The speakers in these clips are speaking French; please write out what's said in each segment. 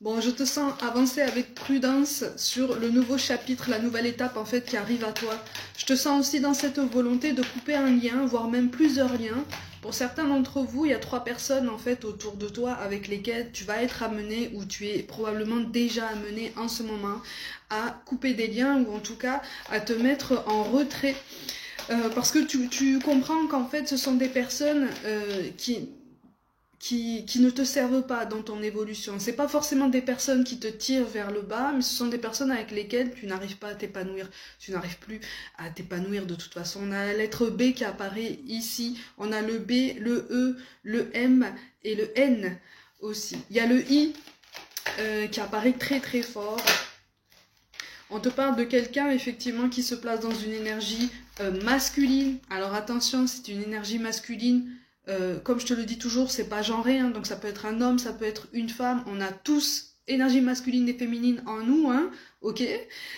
Bon, je te sens avancer avec prudence sur le nouveau chapitre, la nouvelle étape en fait qui arrive à toi. Je te sens aussi dans cette volonté de couper un lien, voire même plusieurs liens. Pour certains d'entre vous, il y a 3 personnes en fait autour de toi avec lesquelles tu vas être amené ou tu es probablement déjà amené en ce moment à couper des liens ou en tout cas à te mettre en retrait. Parce que tu comprends qu'en fait ce sont des personnes qui ne te servent pas dans ton évolution. C'est pas forcément des personnes qui te tirent vers le bas, mais ce sont des personnes avec lesquelles tu n'arrives pas à t'épanouir. Tu n'arrives plus à t'épanouir de toute façon. On a la lettre B qui apparaît ici. On a le B, le E, le M et le N aussi. Il y a le I qui apparaît très très fort. On te parle de quelqu'un effectivement qui se place dans une énergie masculine. Alors attention, c'est une énergie masculine. Comme je te le dis toujours, c'est pas genré, hein, donc ça peut être un homme, ça peut être une femme. On a tous énergie masculine et féminine en nous, hein, ok?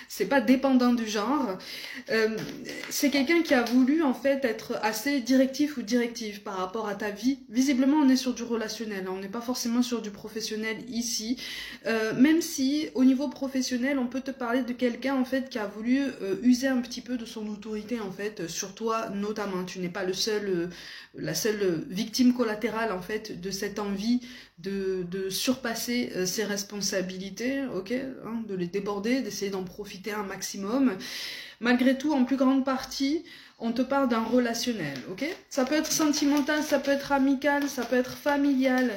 C'est pas dépendant du genre. C'est quelqu'un qui a voulu en fait être assez directif ou directive par rapport à ta vie. Visiblement, on est sur du relationnel, hein, on n'est pas forcément sur du professionnel ici. Même si au niveau professionnel, on peut te parler de quelqu'un en fait qui a voulu user un petit peu de son autorité en fait sur toi notamment. Tu n'es pas le seul, la seule victime collatérale en fait de cette envie de surpasser ses responsabilités, ok, hein, de les déborder, d'essayer d'en profiter un maximum. Malgré tout, en plus grande partie, on te parle d'un relationnel, ok? Ça peut être sentimental, ça peut être amical, ça peut être familial.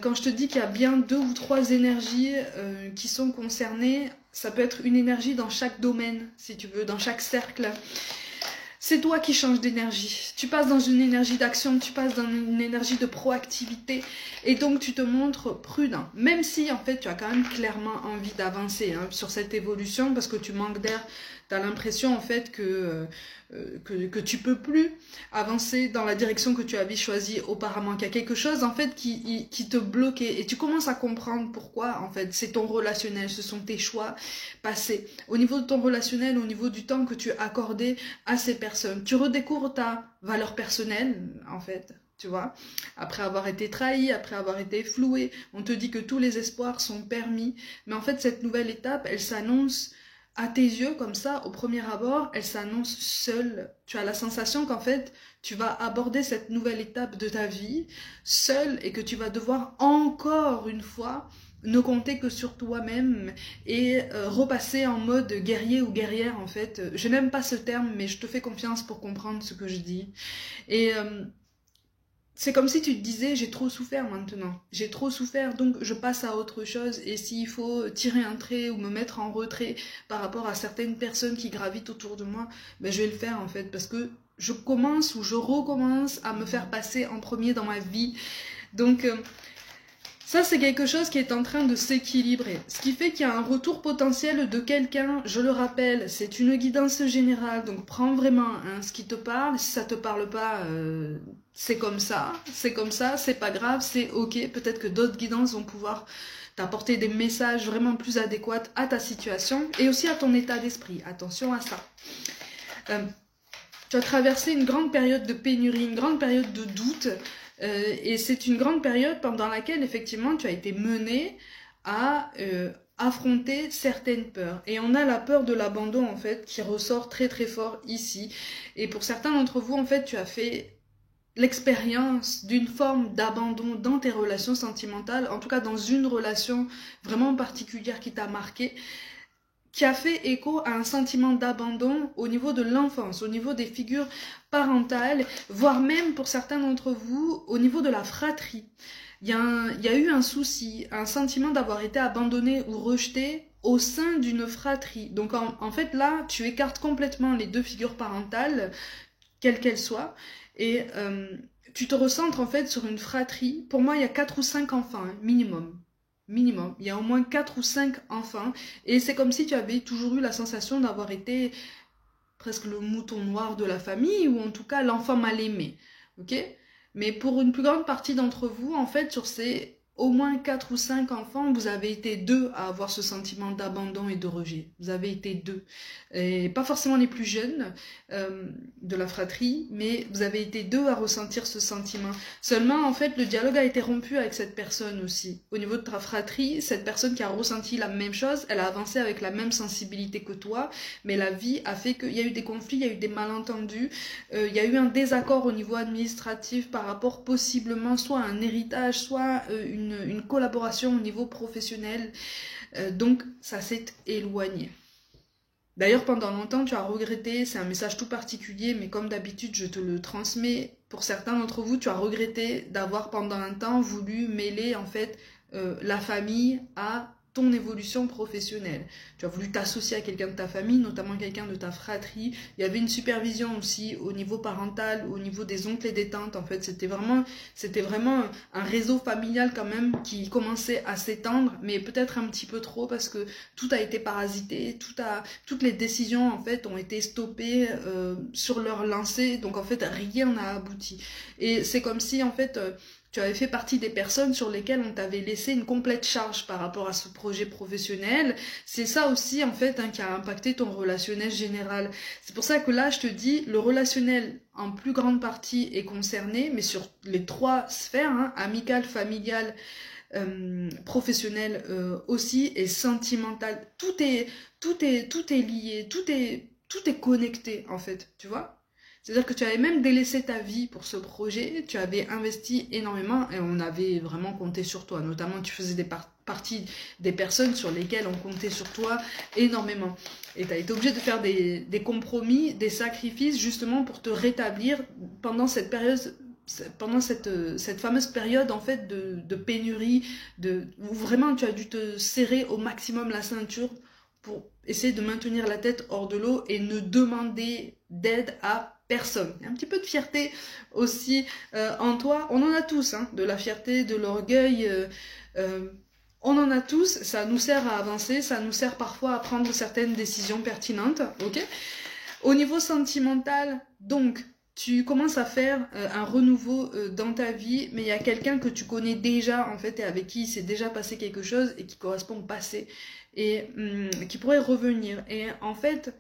Quand je te dis qu'il y a bien 2 ou 3 énergies qui sont concernées, ça peut être une énergie dans chaque domaine, si tu veux, dans chaque cercle. C'est toi qui changes d'énergie. Tu passes dans une énergie d'action, tu passes dans une énergie de proactivité et donc tu te montres prudent. Même si en fait tu as quand même clairement envie d'avancer hein, sur cette évolution parce que tu manques d'air, tu as l'impression en fait que tu peux plus avancer dans la direction que tu avais choisie auparavant, qu'il y a quelque chose en fait qui te bloquait et tu commences à comprendre pourquoi en fait. C'est ton relationnel, ce sont tes choix passés. Au niveau de ton relationnel, au niveau du temps que tu accordais à ces personnes, tu redécouvres ta valeur personnelle en fait. Tu vois, après avoir été trahi, après avoir été floué, on te dit que tous les espoirs sont permis, mais en fait cette nouvelle étape, elle s'annonce à tes yeux comme ça, au premier abord, elle s'annonce seule. Tu as la sensation qu'en fait, tu vas aborder cette nouvelle étape de ta vie seule et que tu vas devoir encore une fois ne compter que sur toi-même et repasser en mode guerrier ou guerrière en fait. Je n'aime pas ce terme, mais je te fais confiance pour comprendre ce que je dis. Et c'est comme si tu te disais, j'ai trop souffert maintenant, j'ai trop souffert, donc je passe à autre chose, et s'il faut tirer un trait ou me mettre en retrait par rapport à certaines personnes qui gravitent autour de moi, ben je vais le faire en fait, parce que je commence ou je recommence à me faire passer en premier dans ma vie. Donc ça, c'est quelque chose qui est en train de s'équilibrer. Ce qui fait qu'il y a un retour potentiel de quelqu'un, je le rappelle, c'est une guidance générale, donc prends vraiment hein, ce qui te parle. Si ça te parle pas, c'est comme ça, c'est pas grave, c'est ok. Peut-être que d'autres guidances vont pouvoir t'apporter des messages vraiment plus adéquats à ta situation et aussi à ton état d'esprit. Attention à ça. Tu as traversé une grande période de pénurie, une grande période de doute. Et c'est une grande période pendant laquelle effectivement tu as été mené à affronter certaines peurs. Et on a la peur de l'abandon en fait qui ressort très très fort ici. Et pour certains d'entre vous en fait tu as fait l'expérience d'une forme d'abandon dans tes relations sentimentales, en tout cas dans une relation vraiment particulière qui t'a marqué, qui a fait écho à un sentiment d'abandon au niveau de l'enfance, au niveau des figures parentales, voire même pour certains d'entre vous, au niveau de la fratrie. Il y a eu un souci, un sentiment d'avoir été abandonné ou rejeté au sein d'une fratrie. Donc en fait là, tu écartes complètement les 2 figures parentales, quelles qu'elles soient, et tu te recentres en fait sur une fratrie. Pour moi, il y a 4 ou 5 enfants, hein, minimum. Minimum, il y a au moins 4 ou 5 enfants et c'est comme si tu avais toujours eu la sensation d'avoir été presque le mouton noir de la famille ou en tout cas l'enfant mal aimé, ok? Mais pour une plus grande partie d'entre vous, en fait, sur ces au moins 4 ou 5 enfants, vous avez été 2 à avoir ce sentiment d'abandon et de rejet. Vous avez été 2. Et pas forcément les plus jeunes de la fratrie, mais vous avez été 2 à ressentir ce sentiment. Seulement, en fait, le dialogue a été rompu avec cette personne aussi. Au niveau de ta fratrie, cette personne qui a ressenti la même chose, elle a avancé avec la même sensibilité que toi, mais la vie a fait qu'il y a eu des conflits, il y a eu des malentendus, il y a eu un désaccord au niveau administratif par rapport possiblement soit à un héritage, soit une collaboration au niveau professionnel. Donc, ça s'est éloigné. D'ailleurs, pendant longtemps, tu as regretté, c'est un message tout particulier, mais comme d'habitude, je te le transmets. Pour certains d'entre vous, tu as regretté d'avoir pendant un temps voulu mêler en fait la famille à ton évolution professionnelle. Tu as voulu t'associer à quelqu'un de ta famille, notamment quelqu'un de ta fratrie. Il y avait une supervision aussi au niveau parental, au niveau des oncles et des tantes. En fait, c'était vraiment un réseau familial quand même qui commençait à s'étendre, mais peut-être un petit peu trop parce que tout a été parasité, toutes les décisions en fait ont été stoppées sur leur lancée. Donc en fait, rien n'a abouti. Et c'est comme si en fait tu avais fait partie des personnes sur lesquelles on t'avait laissé une complète charge par rapport à ce projet professionnel. C'est ça aussi, en fait, qui a impacté ton relationnel général. C'est pour ça que là, je te dis, le relationnel, en plus grande partie, est concerné, mais sur les 3 sphères, amicale, familiale, professionnelle aussi, et sentimentale. Tout est lié, tout est connecté, en fait, tu vois ? C'est-à-dire que tu avais même délaissé ta vie pour ce projet, tu avais investi énormément et on avait vraiment compté sur toi. Notamment, tu faisais partie des personnes sur lesquelles on comptait sur toi énormément. Et tu as été obligé de faire des compromis, des sacrifices justement pour te rétablir pendant cette période, pendant cette fameuse période en fait de pénurie, où vraiment tu as dû te serrer au maximum la ceinture pour essayer de maintenir la tête hors de l'eau et ne demander d'aide à personne. Il y a un petit peu de fierté aussi en toi. On en a tous, de la fierté, de l'orgueil. On en a tous. Ça nous sert à avancer. Ça nous sert parfois à prendre certaines décisions pertinentes. Ok ? Au niveau sentimental, donc, tu commences à faire un renouveau dans ta vie, mais il y a quelqu'un que tu connais déjà, en fait, et avec qui il s'est déjà passé quelque chose et qui correspond au passé et qui pourrait revenir. Et en fait,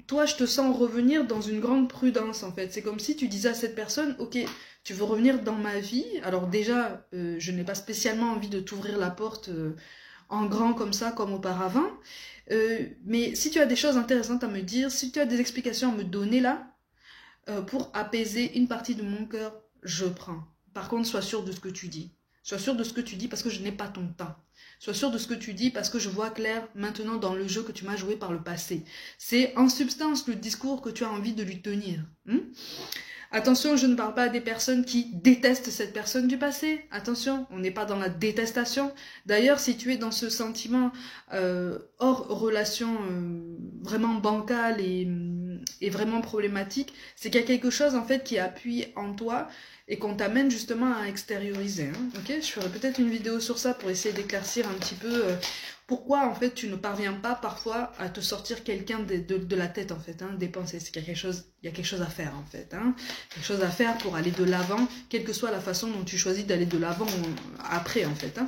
toi, je te sens revenir dans une grande prudence, en fait. C'est comme si tu disais à cette personne, ok, tu veux revenir dans ma vie. Alors déjà, je n'ai pas spécialement envie de t'ouvrir la porte en grand comme ça, comme auparavant. Mais si tu as des choses intéressantes à me dire, si tu as des explications à me donner là, pour apaiser une partie de mon cœur, je prends. Par contre, sois sûr de ce que tu dis. Sois sûr de ce que tu dis parce que je n'ai pas ton temps. Sois sûr de ce que tu dis parce que je vois clair maintenant dans le jeu que tu m'as joué par le passé. C'est en substance le discours que tu as envie de lui tenir. Attention, je ne parle pas à des personnes qui détestent cette personne du passé. Attention, on n'est pas dans la détestation. D'ailleurs, si tu es dans ce sentiment hors relation vraiment bancale et vraiment problématique, c'est qu'il y a quelque chose en fait qui appuie en toi et qu'on t'amène justement à extérioriser. Ok, je ferai peut-être une vidéo sur ça pour essayer d'éclaircir un petit peu pourquoi en fait tu ne parviens pas parfois à te sortir quelqu'un de la tête en fait, des pensées. C'est qu'il y a quelque chose à faire en fait, quelque chose à faire pour aller de l'avant, quelle que soit la façon dont tu choisis d'aller de l'avant après en fait.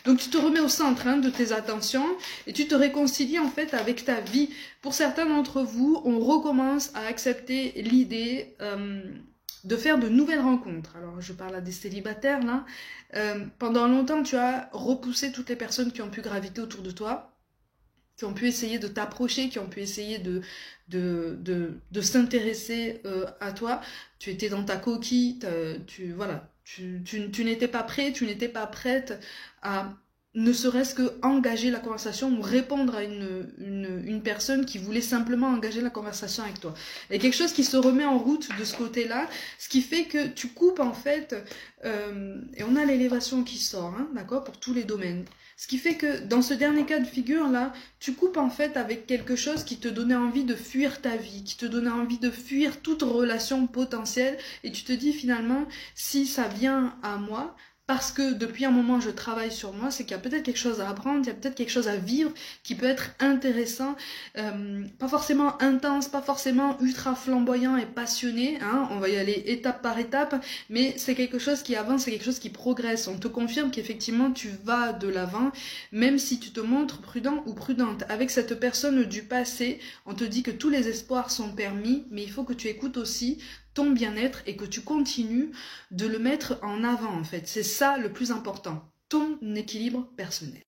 Donc tu te remets au centre de tes attentions et tu te réconcilies en fait avec ta vie. Pour certains d'entre vous, on recommence à accepter l'idée de faire de nouvelles rencontres. Alors, je parle à des célibataires, là. Pendant longtemps, tu as repoussé toutes les personnes qui ont pu graviter autour de toi, qui ont pu essayer de t'approcher, qui ont pu essayer de s'intéresser à toi. Tu étais dans ta coquille, tu n'étais pas prêt, tu n'étais pas prête à ne serait-ce que engager la conversation ou répondre à une personne qui voulait simplement engager la conversation avec toi. Il y a quelque chose qui se remet en route de ce côté-là, ce qui fait que tu coupes en fait, et on a l'élévation qui sort, d'accord, pour tous les domaines. Ce qui fait que dans ce dernier cas de figure-là, tu coupes en fait avec quelque chose qui te donnait envie de fuir ta vie, qui te donnait envie de fuir toute relation potentielle, et tu te dis finalement, si ça vient à moi, parce que depuis un moment je travaille sur moi, c'est qu'il y a peut-être quelque chose à apprendre, il y a peut-être quelque chose à vivre qui peut être intéressant, pas forcément intense, pas forcément ultra flamboyant et passionné, hein, on va y aller étape par étape, mais c'est quelque chose qui avance, c'est quelque chose qui progresse. On te confirme qu'effectivement tu vas de l'avant, même si tu te montres prudent ou prudente. Avec cette personne du passé, on te dit que tous les espoirs sont permis, mais il faut que tu écoutes aussi ton bien-être et que tu continues de le mettre en avant en fait. C'est ça le plus important, ton équilibre personnel.